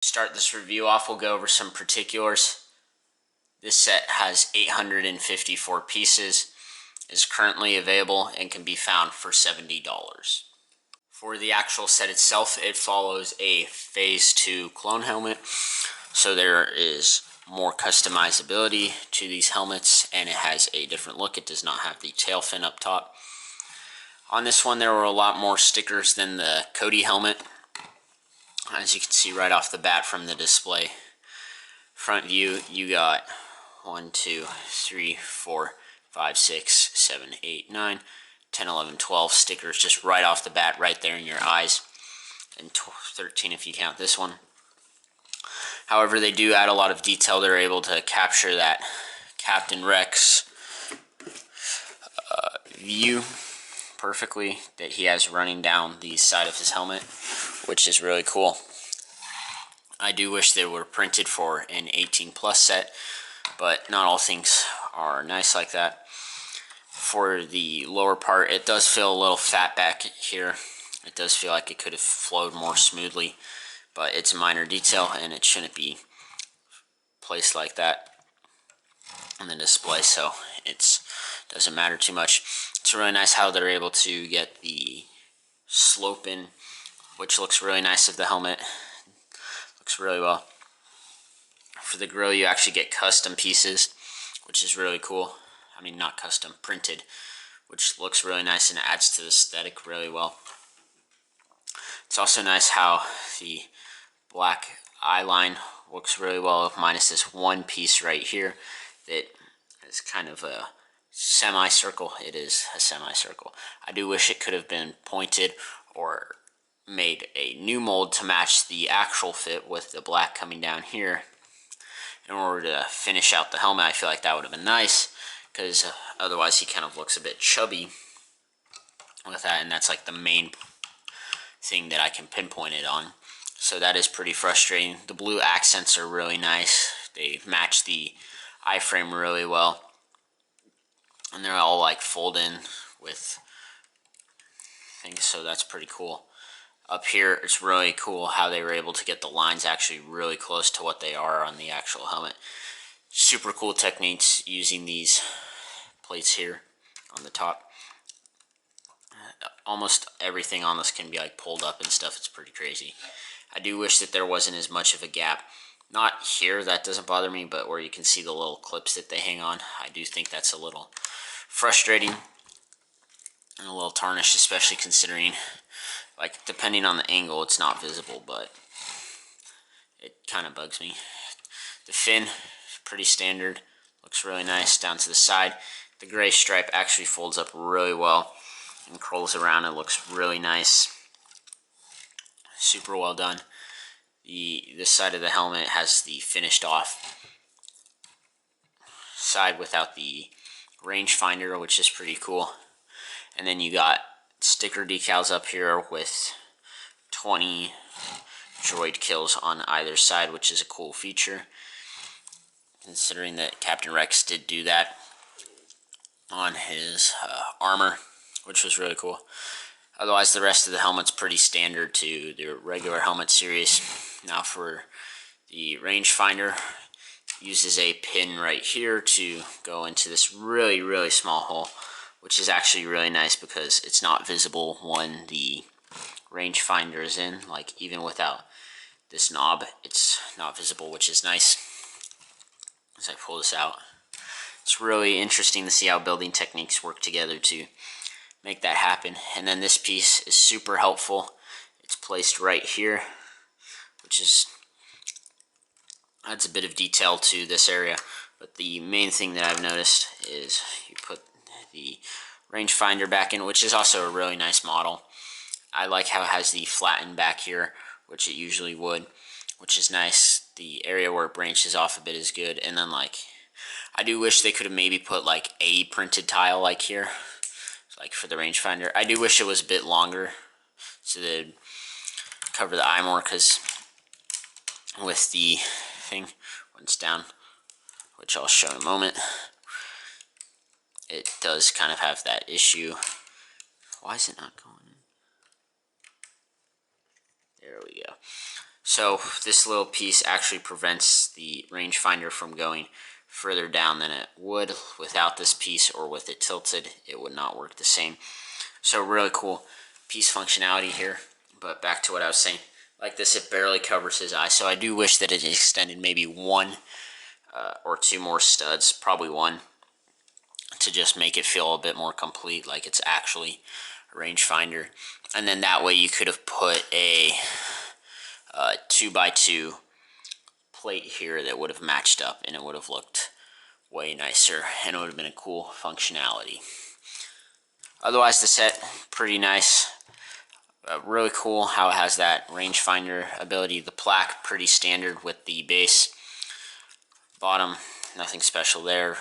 Start this review off, we'll go over some particulars. This set has 854 pieces, is currently available, and can be found for $70. For the actual set itself, it follows a Phase 2 clone helmet, so there is more customizability to these helmets, and it has a different look. It does not have the tail fin up top. On this one, there were a lot more stickers than the Cody helmet, as you can see right off the bat from the display. Front view, you got 1, 2, 3, 4, 5, 6, 7, 8, 9, 10, 11, 12 stickers just right off the bat, right there in your eyes, and 13 if you count this one. However, they do add a lot of detail. They're able to capture that Captain Rex view perfectly that he has running down the side of his helmet, which is really cool. I do wish they were printed for an 18 plus set, but not all things are nice like that. For the lower part, it does feel a little fat back here. It does feel like it could have flowed more smoothly, but it's a minor detail and it shouldn't be placed like that on the display, so it doesn't matter too much. It's really nice how they're able to get the slope in, which looks really nice of the helmet. Looks really well. For the grill, you actually get custom pieces, which is really cool. I mean, not custom, printed, which looks really nice and adds to the aesthetic really well. It's also nice how the black eye line looks really well, minus this one piece right here that is kind of a semicircle. It is a semicircle. I do wish it could have been pointed or made a new mold to match the actual fit with the black coming down here in order to finish out the helmet. I feel like that would have been nice, because otherwise he kind of looks a bit chubby with that, and that's like the main thing that I can pinpoint it on. So that is pretty frustrating. The blue accents are really nice. They match the iframe really well, and they're all like fold in with things, so that's pretty cool. Up here, it's really cool how they were able to get the lines actually really close to what they are on the actual helmet. Super cool techniques using these plates here on the top. Almost everything on this can be like pulled up and stuff. It's pretty crazy. I do wish that there wasn't as much of a gap. Not here, that doesn't bother me, but where you can see the little clips that they hang on, I do think that's a little frustrating and a little tarnished, especially considering, like, depending on the angle, it's not visible, but it kind of bugs me. The fin, pretty standard, looks really nice down to the side. The gray stripe actually folds up really well and curls around. It looks really nice. Super well done. This side of the helmet has the finished off side without the rangefinder, which is pretty cool. And then you got sticker decals up here with 20 droid kills on either side, which is a cool feature, considering that Captain Rex did do that on his armor, which was really cool. Otherwise, the rest of the helmet's pretty standard to the regular helmet series. Now for the rangefinder, uses a pin right here to go into this really, really small hole, which is actually really nice because it's not visible when the rangefinder is in. Like, even without this knob, it's not visible, which is nice. As I pull this out, it's really interesting to see how building techniques work together to make that happen. And then this piece is super helpful. It's placed right here, which adds a bit of detail to this area. But the main thing that I've noticed is you put the rangefinder back in, which is also a really nice model. I like how it has the flattened back here, which it usually would, which is nice. The area where it branches off a bit is good. And then, like, I do wish they could have maybe put like a printed tile like here, like for the rangefinder. I do wish it was a bit longer so they'd cover the eye more, because with the thing, when it's down, which I'll show in a moment, it does kind of have that issue. Why is it not going in? There we go. So this little piece actually prevents the rangefinder from going further down than it would without this piece, or with it tilted, it would not work the same. So really cool piece functionality here. But back to what I was saying, like this, it barely covers his eye. So I do wish that it extended maybe one or two more studs, probably one, to just make it feel a bit more complete, like it's actually a rangefinder. And then that way you could have put a 2x2 plate here that would have matched up, and it would have looked way nicer, and it would have been a cool functionality. Otherwise, the set, pretty nice. Really cool how it has that rangefinder ability. The plaque, pretty standard with the base. Bottom, nothing special there.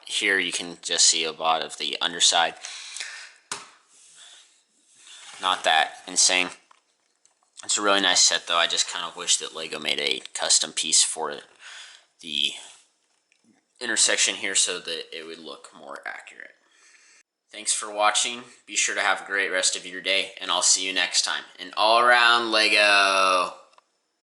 Here you can just see a lot of the underside. Not that insane. It's a really nice set though. I just kind of wish that LEGO made a custom piece for the intersection here so that it would look more accurate. Thanks for watching. Be sure to have a great rest of your day, and I'll see you next time. And all around LEGO!